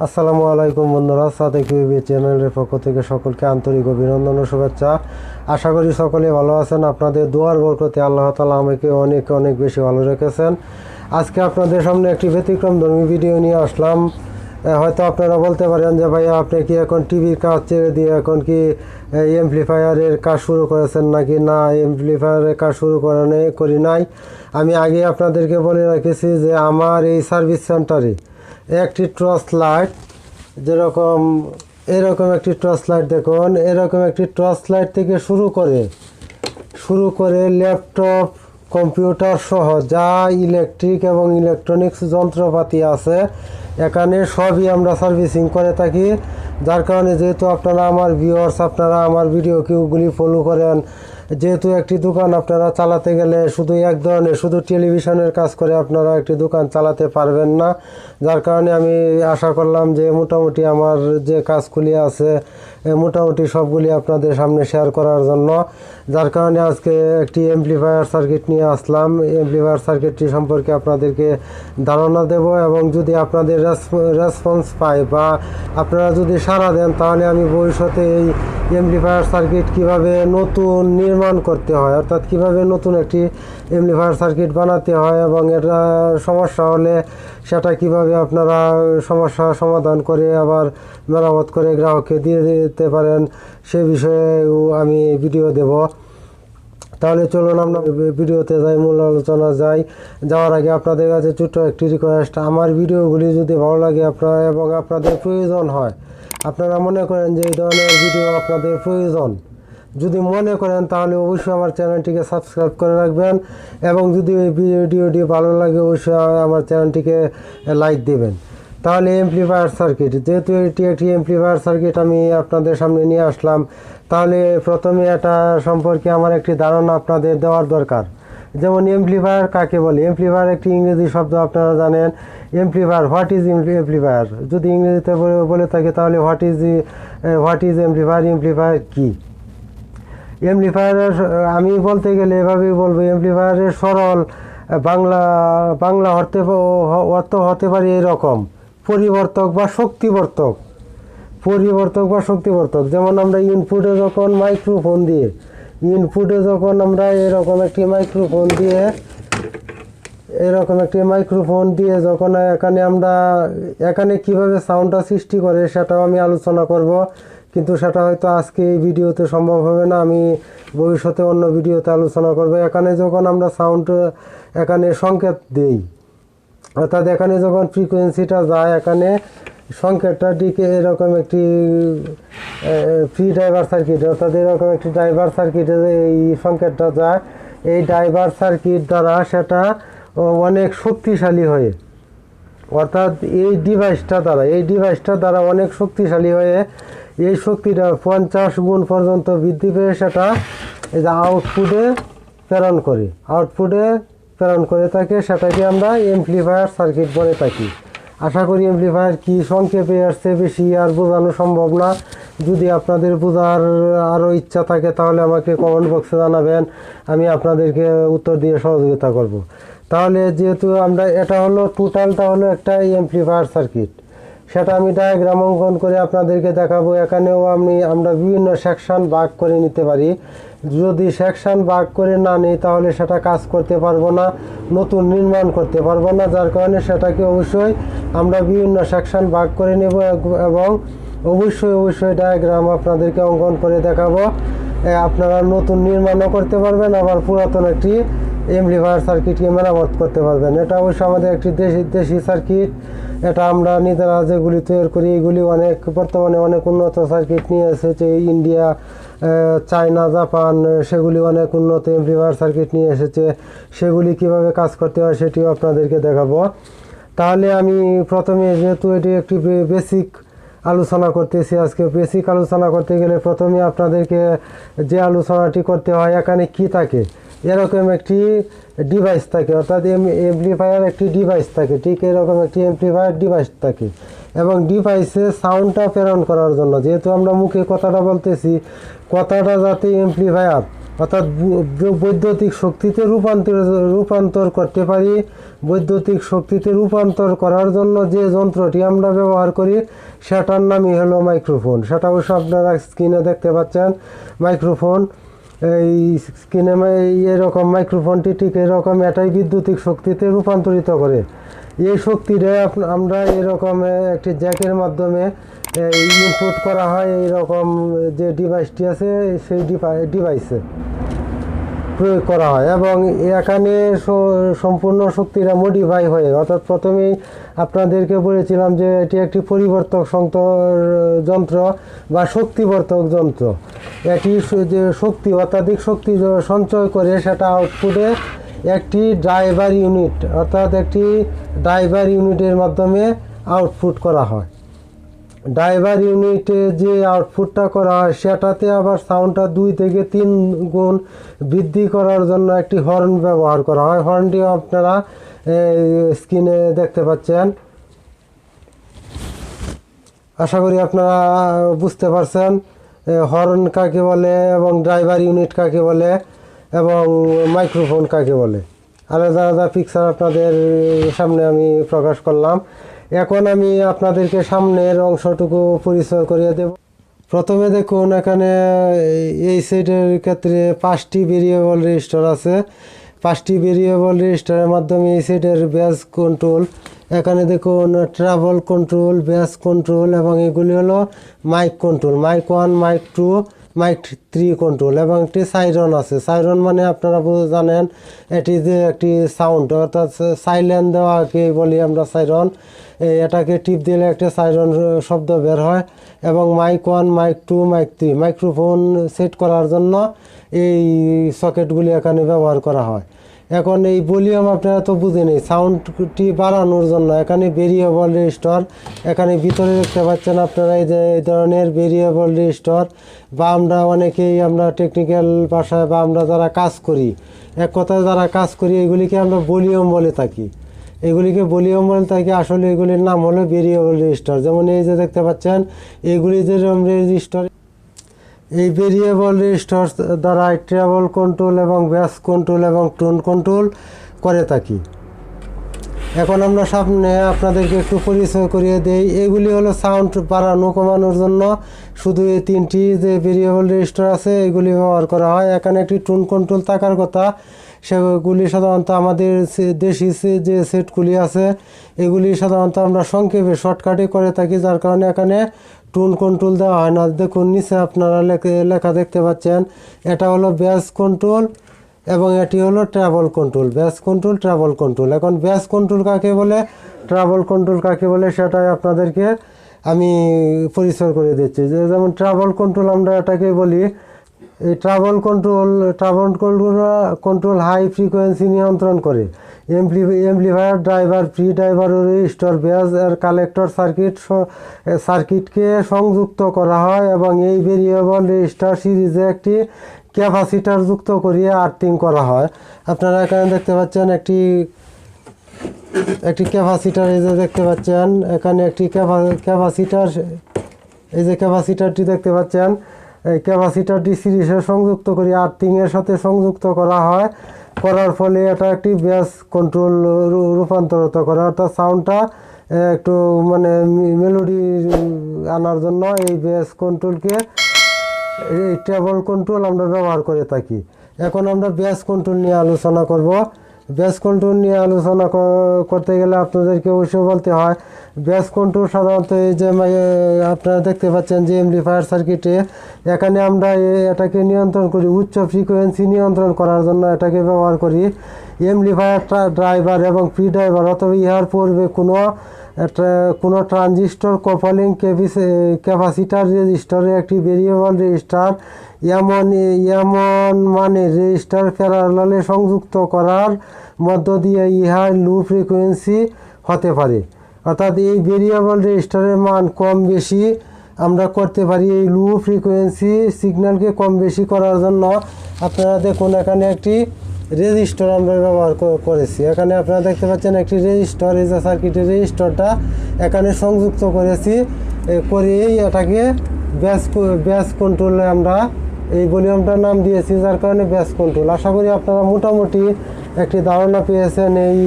আসসালামু আলাইকুম বন্ধুরা, সাদাকeyb চ্যানেলের পক্ষ থেকে সকলকে আন্তরিক অভিনন্দন ও শুভেচ্ছা। আশা করি সকলে ভালো আছেন। আপনাদের দোয়ার বরকতে আল্লাহ তাআলা আমাকে অনেক অনেক বেশি ভালো রেখেছেন। আজকে আপনাদের সামনে একটি ব্যতিক্রমধর্মী ভিডিও নিয়ে আসলাম। হয়তো আপনারা বলতে পারেন যে ভাইয়া আপনি কি এখন টিভির কাজ ছেড়ে দিয়ে এখন কি অ্যাম্পলিফায়ারের কাজ শুরু করেছেন নাকি? না, অ্যাম্পলিফায়ারের কাজ শুরু করি নাই। আমি আগে আপনাদেরকে বলে রেখেছি যে আমার এই সার্ভিস সেন্টারে একটি টর্চ লাইট, যেরকম এরকম একটি টর্চ লাইট দেখুন, এরকম একটি টর্চ লাইট থেকে শুরু করে ল্যাপটপ, কম্পিউটার সহ যা ইলেকট্রিক এবং ইলেকট্রনিক্স যন্ত্রপাতি আছে এখানে সবই আমরা সার্ভিসিং করে থাকি। যার কারণে যেহেতু আপনারা আমার ভিউয়ার্স, আপনারা আমার ভিডিও কিউগুলি ফলো করেন, যেহেতু একটি দোকান আপনারা চালাতে গেলে শুধু এক ধরনের শুধু টেলিভিশনের কাজ করে আপনারা একটি দোকান চালাতে পারবেন না। যার কারণে আমি আশা করলাম যে মোটামুটি আমার যে কাজগুলি আছে মোটামুটি সবগুলি আপনাদের সামনে শেয়ার করার জন্য। যার কারণে আজকে একটি অ্যাম্পলিফায়ার সার্কিট নিয়ে আসলাম। অ্যাম্পলিফায়ার সার্কিটটি সম্পর্কে আপনাদেরকে ধারণা দেব এবং যদি আপনাদের রেসপন্স পাই বা আপনারা যদি সাড়া দেন তাহলে আমি ভবিষ্যতে এই অ্যাম্পলিফায়ার সার্কিট কিভাবে নতুন নির্মাণ করতে হয়, অর্থাৎ কিভাবে নতুন একটি অ্যাম্পলিফায়ার সার্কিট বানাতে হয় এবং এটা সমস্যা হলে সেটা কিভাবে আপনারা সমস্যা সমাধান করে আবার মেরামত করে গ্রাহককে দিয়ে দিতে পারেন সে বিষয়েও আমি ভিডিও দেব। তাহলে চলুন আমরা ভিডিওতে যাই, মূল আলোচনা যাওয়ার আগে আপনাদের কাছে ছোট্ট একটি রিকোয়েস্ট, আমার ভিডিওগুলি যদি ভালো লাগে এবং আপনাদের প্রয়োজন হয়, আপনারা মনে করেন যে এই ধরনের ভিডিও আপনাদের প্রয়োজন যদি মনে করেন তাহলে অবশ্যই আমার চ্যানেলটিকে সাবস্ক্রাইব করে রাখবেন এবং যদি এই ভিডিওটি ভালো লাগে অবশ্যই আমার চ্যানেলটিকে লাইক দেবেন। তাহলে অ্যাম্পলিফায়ার সার্কিট, যেহেতু এটি একটি অ্যাম্পলিফায়ার সার্কিট আমি আপনাদের সামনে নিয়ে আসলাম, তাহলে প্রথমে এটা সম্পর্কে আমার একটি ধারণা আপনাদের দেওয়ার দরকার। যেমন অ্যাম্পলিফায়ার কাকে বলে? অ্যাম্পলিফায়ার একটি ইংরেজি শব্দ, আপনারা জানেন। অ্যাম্পলিফায়ার, হোয়াট ইজ অ্যাম্পলিফায়ার যদি ইংরেজিতে বলে থাকে তাহলে হোয়াট ইজ অ্যাম্পলিফায়ার, অ্যাম্পলিফায়ার কী? অ্যাম্পলিফায়ারের আমি বলতে গেলে এভাবেই বলবো, অ্যাম্পলিফায়ারের সরল বাংলা অর্থ হতে পারে এরকম: পরিবর্তক বা শক্তিবর্তক। যেমন আমরা ইনপুটে যখন আমরা এরকম একটি মাইক্রোফোন দিয়ে যখন এখানে কিভাবে সাউন্ডটা সৃষ্টি করে সেটাও আমি আলোচনা করব, কিন্তু সেটা হয়তো আজকে এই ভিডিওতে সম্ভব হবে না। আমি ভবিষ্যতে অন্য ভিডিওতে আলোচনা করব। এখানে যখন আমরা এখানে সংকেত দেই, অর্থাৎ এখানে যখন ফ্রিকোয়েন্সিটা যায়, এখানে সংকেতটা দিকে এরকম একটি ফ্রি ড্রাইভার সার্কিট, অর্থাৎ এরকম একটি ড্রাইভার সার্কিটে এই সংকেতটা যায়, এই ড্রাইভার সার্কিট দ্বারা সেটা অনেক শক্তিশালী হয়ে, অর্থাৎ এই ডিভাইসটা দ্বারা অনেক শক্তিশালী হয়ে এই শক্তিটা 50 গুণ পর্যন্ত বৃদ্ধি পেয়ে সেটা এই যে আউটপুটে প্রেরণ করে থাকে, সেটাকে আমরা অ্যাম্পলিফায়ার সার্কিট বলে থাকি। আশা করি অ্যাম্পলিফায়ার কি সংক্ষেপে আসছে, বেশি আর বোঝানো সম্ভব না। যদি আপনাদের বোঝার আরও ইচ্ছা থাকে তাহলে আমাকে কমেন্ট বক্সে জানাবেন, আমি আপনাদেরকে উত্তর দিয়ে সহযোগিতা করব। তাহলে যেহেতু এটা হলো টোটালটা হলো একটা অ্যাম্পলিফায়ার সার্কিট, সেটা আমি ডায়াগ্রাম অঙ্কন করে আপনাদেরকে দেখাবো। এখানেও আমরা বিভিন্ন সেকশন ভাগ করে নিতে পারি। যদি সেকশন ভাগ করে না নিই তাহলে সেটা কাজ করতে পারবো না, নতুন নির্মাণ করতে পারবো না। যার কারণে সেটাকে অবশ্যই আমরা বিভিন্ন সেকশন ভাগ করে নেব এবং অবশ্যই ডায়াগ্রাম আপনাদেরকে অঙ্কন করে দেখাবো। আপনারা নতুন নির্মাণও করতে পারবেন, আবার পুরাতন একটি অ্যাম্পলিফায়ার সার্কিটকে মেরামত করতে পারবেন। এটা অবশ্যই আমাদের একটি দেশি সার্কিট। এটা আমরা নিজেরা যেগুলি তৈরি করি এগুলি বর্তমানে অনেক উন্নত সার্কিট নিয়ে এসেছে ইন্ডিয়া, চায়না, জাপান, সেগুলি অনেক উন্নত অ্যাম্পলিফায়ার সার্কিট নিয়ে এসেছে। সেগুলি কিভাবে কাজ করতে হয় সেটিও আপনাদেরকে দেখাবো। তাহলে আমি প্রথমে, যেহেতু এটি একটি বেসিক আলোচনা করতেছি, আজকে বেসিক আলোচনা করতে গেলে প্রথমে আপনাদেরকে যে আলোচনাটি করতে হয়, এখানে কি থাকে, এরকম একটি ডিভাইস থাকে, অর্থাৎ অ্যাম্পলিফায়ার একটি ডিভাইস থাকে, ঠিক এরকম একটি অ্যাম্পলিফায়ার ডিভাইস থাকে এবং ডিভাইসে সাউন্ডটা প্রেরণ করার জন্য, যেহেতু আমরা মুখে কথাটা বলতেছি, কথাটা যাতে অ্যাম্পলিফায়ার অর্থাৎ বৈদ্যুতিক শক্তিতে রূপান্তর করতে পারি। বৈদ্যুতিক শক্তিতে রূপান্তর করার জন্য যে যন্ত্রটি আমরা ব্যবহার করি সেটার নামই হলো মাইক্রোফোন। সেটা অবশ্য আপনারা স্ক্রিনে দেখতে পাচ্ছেন মাইক্রোফোন। এই স্ক্রিনে এরকম মাইক্রোফোনটি ঠিক এরকম এটাই বৈদ্যুতিক শক্তিতে রূপান্তরিত করে। এই শক্তিটা আমরা এরকম একটি জ্যাকের মাধ্যমে ইনপুট করা হয়। এইরকম যে ডিভাইসটি আছে সেই ডিভাইসে প্রয়োগ করা হয় এবং এখানে সম্পূর্ণ শক্তিটা মডিফাই হয়ে, অর্থাৎ প্রথমেই আপনাদেরকে বলেছিলাম যে এটি একটি পরিবর্তক যন্ত্র বা শক্তিবর্ধক যন্ত্র। এটি যে শক্তি অত্যাধিক শক্তি সঞ্চয় করে সেটা আউটপুটে একটি ড্রাইভার ইউনিট, অর্থাৎ একটি ড্রাইভার ইউনিটের মাধ্যমে আউটপুট করা হয়। ড্রাইভার ইউনিটে যে আউটপুটটা করা হয় সেটাতে আবার সাউন্ডটা 2 থেকে 3 গুণ বৃদ্ধি করার জন্য একটি হর্ন ব্যবহার করা হয়। হর্নটিও আপনারা স্ক্রিনে দেখতে পাচ্ছেন। আশা করি আপনারা বুঝতে পারছেন হর্ন কাকে বলে এবং ড্রাইভার ইউনিট কাকে বলে এবং মাইক্রোফোন কাকে বলে। আলাদা আলাদা পিকচার আপনাদের সামনে আমি প্রকাশ করলাম। এখন আমি আপনাদেরকে সামনের অংশটুকু পরিচয় করিয়ে দেব। প্রথমে দেখুন এখানে এই সেটের ক্ষেত্রে 5টি ভেরিয়েবল রেজিস্টার আছে। 5টি ভেরিয়েবল রেজিস্টারের মাধ্যমে এই সেটের বেস কন্ট্রোল। এখানে দেখুন ট্রাভেল কন্ট্রোল, বেস কন্ট্রোল এবং এগুলি হলো mic control, mic 1, mic 2, mic 3 control এবং একটি সাইরন আছে। সাইরন মানে আপনারা জানেন এটি যে একটি সাউন্ড, অর্থাৎ সাইলেন্ট দেওয়াকে বলি আমরা সাইরন। এটাকে টিপ দিলে একটা সাইরন শব্দ বের হয়। এবং mike 1, mic 2, mic 3 microphone set করার জন্য এই সকেটগুলি এখানে ব্যবহার করা হয়। এখন এই ভলিউম আপনারা তো বুঝে নেই, সাউন্ডটি বাড়ানোর জন্য এখানে ভেরিয়েবল রেজিস্টার, এখানে ভিতরে দেখতে পাচ্ছেন আপনারা এই যে এই ধরনের ভেরিয়েবল রেজিস্টার, বা আমরা অনেকেই আমরা টেকনিক্যাল ভাষায় বা আমরা যারা কাজ করি, এক কথায় যারা কাজ করি এগুলিকে আমরা ভলিউম বলে থাকি। এগুলিকে ভলিউম বলে থাকি, আসলে এগুলির নাম হলো ভেরিয়েবল রেজিস্টার। যেমন এই যে দেখতে পাচ্ছেন এগুলি যে রেজিস্টার, এই ভেরিয়েবল রেজিস্টার দ্বারা ট্রাভেল কন্ট্রোল এবং বেস কন্ট্রোল এবং টোন কন্ট্রোল করে থাকি। এখন আমরা সামনে আপনাদেরকে একটু পরিচয় করিয়ে দেই। এগুলি হলো সাউন্ড বাড়ানো কমানোর জন্য শুধু এই 3টি যে ভেরিয়েবল রেজিস্টার আছে এগুলি ব্যবহার করা হয়। এখানে একটি টোন কন্ট্রোল থাকার কথা, সেগুলি সাধারণত আমাদের দেশি যে সেটগুলি আছে এগুলি সাধারণত আমরা সংক্ষেপে শর্টকাটে করে থাকি, যার কারণে এখানে টোন কন্ট্রোল দেওয়া হয় না। দেখুন নিচে আপনারা লেখা দেখতে পাচ্ছেন, এটা হলো বেস কন্ট্রোল এবং এটি হলো travel control, base control, travel control. এখন বেস কন্ট্রোল কাকে বলে, ট্রাভেল কন্ট্রোল কাকে বলে সেটাই আপনাদেরকে আমি পরিচয় করে দিচ্ছি। যেমন ট্রাভেল কন্ট্রোল আমরা এটাকে বলি, এই ট্রাভেল কন্ট্রোল হাই ফ্রিকোয়েন্সি নিয়ন্ত্রণ করে। Amplifier, driver, pre driver, register, base এর কালেক্টর সার্কিটকে সংযুক্ত করা হয় এবং এই ভেরিয়েবল রেজিস্টার সিরিজে একটি ক্যাপাসিটার যুক্ত করিয়ে আর্থিং করা হয়। আপনারা এখানে দেখতে পাচ্ছেন একটি ক্যাপাসিটার, এই যে দেখতে পাচ্ছেন এখানে একটি ক্যাপাসিটার, এই যে ক্যাপাসিটারটি দেখতে পাচ্ছেন, এই ক্যাপাসিটারটি সিরিজে সংযুক্ত করে আর্থিংয়ের সাথে সংযুক্ত করা হয়। করার ফলে এটা একটি বেস কন্ট্রোল রূপান্তরিত করে, অর্থাৎ সাউন্ডটা একটু মানে মেলোডি আনার জন্য এই বেস কন্ট্রোলকে, এই ট্রাভেল কন্ট্রোল আমরা ব্যবহার করে থাকি। এখন আমরা বেস কন্ট্রোল নিয়ে আলোচনা করব। বেস কন্ট্রোল নিয়ে আলোচনা করতে গেলে আপনাদেরকে অবশ্যই বলতে হয় বেস কন্ট্রোল সাধারণত এই যে আপনারা দেখতে পাচ্ছেন যে অ্যাম্পলিফায়ার সার্কিটে, এখানে আমরা এটাকে নিয়ন্ত্রণ করি, উচ্চ ফ্রিকোয়েন্সি নিয়ন্ত্রণ করার জন্য এটাকে ব্যবহার করি। অ্যাম্পলিফায়ার, ড্রাইভার এবং প্রি ড্রাইভার অথবা ইহার পূর্বে কোনো ট্রানজিস্টর, কপালিং, ক্যাপাসিটার, রেজিস্টারে একটি ভেরিয়েবল রেজিস্টার এমন মানে রেজিস্টার প্যারালালে সংযুক্ত করার মধ্য দিয়ে ইহা লো ফ্রিকোয়েন্সি হতে পারে। অর্থাৎ এই ভেরিয়েবল রেজিস্টারের মান কম বেশি আমরা করতে পারি। এই লো ফ্রিকোয়েন্সি সিগন্যালকে কম বেশি করার জন্য আপনারা দেখুন এখানে একটি রেজিস্টার আমরা ব্যবহার করেছি। এখানে আপনারা দেখতে পাচ্ছেন একটি রেজিস্টার, এই যে সার্কিটের রেজিস্টারটা এখানে সংযুক্ত করেছি, করেই এটাকে বেস কন্ট্রোলে আমরা এই ভলিউমটার নাম দিয়েছি, যার কারণে ব্যাস কন্ট্রোল। আশা করি আপনারা মোটামুটি একটি ধারণা পেয়েছেন, এই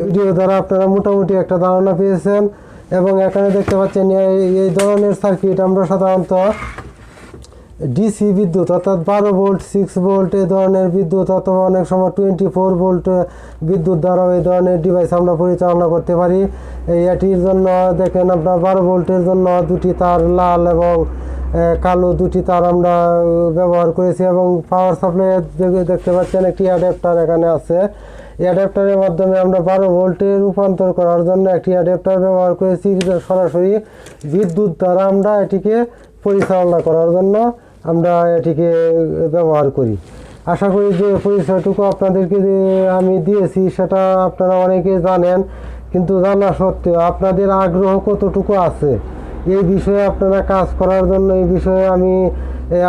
ভিডিও দ্বারা আপনারা মোটামুটি একটা ধারণা পেয়েছেন। এবং এখানে দেখতে পাচ্ছেন এই ধরনের সার্কিট আমরা সাধারণত ডিসি বিদ্যুৎ অর্থাৎ 12 ভোল্ট 6 ভোল্ট এই ধরনের বিদ্যুৎ অথবা অনেক সময় 24 ভোল্ট বিদ্যুৎ দ্বারাও এই ধরনের ডিভাইস আমরা পরিচালনা করতে পারি। এটির জন্য দেখেন আপনার 12 ভোল্টের জন্য দুটি তার লাল এবং কালো দুটি তার আমরা ব্যবহার করেছি, এবং পাওয়ার সাপ্লাই দেখতে পাচ্ছেন একটি অ্যাডাপ্টার এখানে আছে। অ্যাডাপ্টারের মাধ্যমে আমরা 12 ভোল্টে রূপান্তর করার জন্য একটি অ্যাডাপ্টার ব্যবহার করেছি, সরাসরি বিদ্যুৎ দ্বারা আমরা এটিকে পরিচালনা করার জন্য আমরা এটিকে ব্যবহার করি। আশা করি যে পরিচয়টুকু আপনাদেরকে আমি দিয়েছি সেটা আপনারা অনেকে জানেন, কিন্তু জানা সত্ত্বেও আপনাদের আগ্রহ কতটুকু আছে এই বিষয়ে আপনারা কাজ করার জন্য, এই বিষয়ে আমি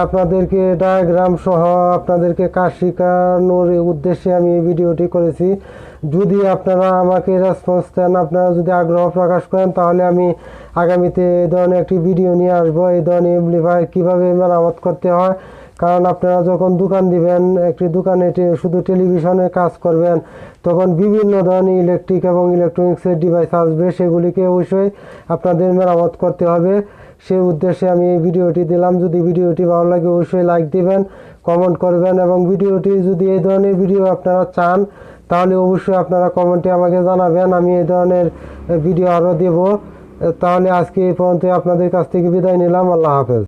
আপনাদেরকে ডায়াগ্রাম সহ আপনাদেরকে কাজ শেখানোর উদ্দেশ্যে আমি এই ভিডিওটি করেছি। যদি আপনারা আমাকে রেসপন্স দেন, আপনারা যদি আগ্রহ প্রকাশ করেন, তাহলে আমি আগামীতে এই ধরনের একটি ভিডিও নিয়ে আসবো, এই ধরনের অ্যাম্পলিফায়ার কীভাবে মেরামত করতে হয়। কারণ আপনারা যখন দোকান দিবেন, একটি দোকানে শুধু টেলিভিশনে কাজ করবেন, তখন বিভিন্ন ধরনের ইলেকট্রিক এবং ইলেকট্রনিক্সের ডিভাইস আসবে, সেগুলিকে অবশ্যই আপনাদের মেরামত করতে হবে। সেই উদ্দেশ্যে আমি এই ভিডিওটি দিলাম। যদি ভিডিওটি ভালো লাগে অবশ্যই লাইক দিবেন, কমেন্ট করবেন, এবং ভিডিওটি যদি এই ধরনের ভিডিও আপনারা চান তাহলে অবশ্যই আপনারা কমেন্টে আমাকে জানাবেন, আমি এই ধরনের ভিডিও আরও দেব। তাহলে আজকে এই পর্যন্ত আপনাদের কাছ থেকে বিদায় নিলাম। আল্লাহ হাফেজ।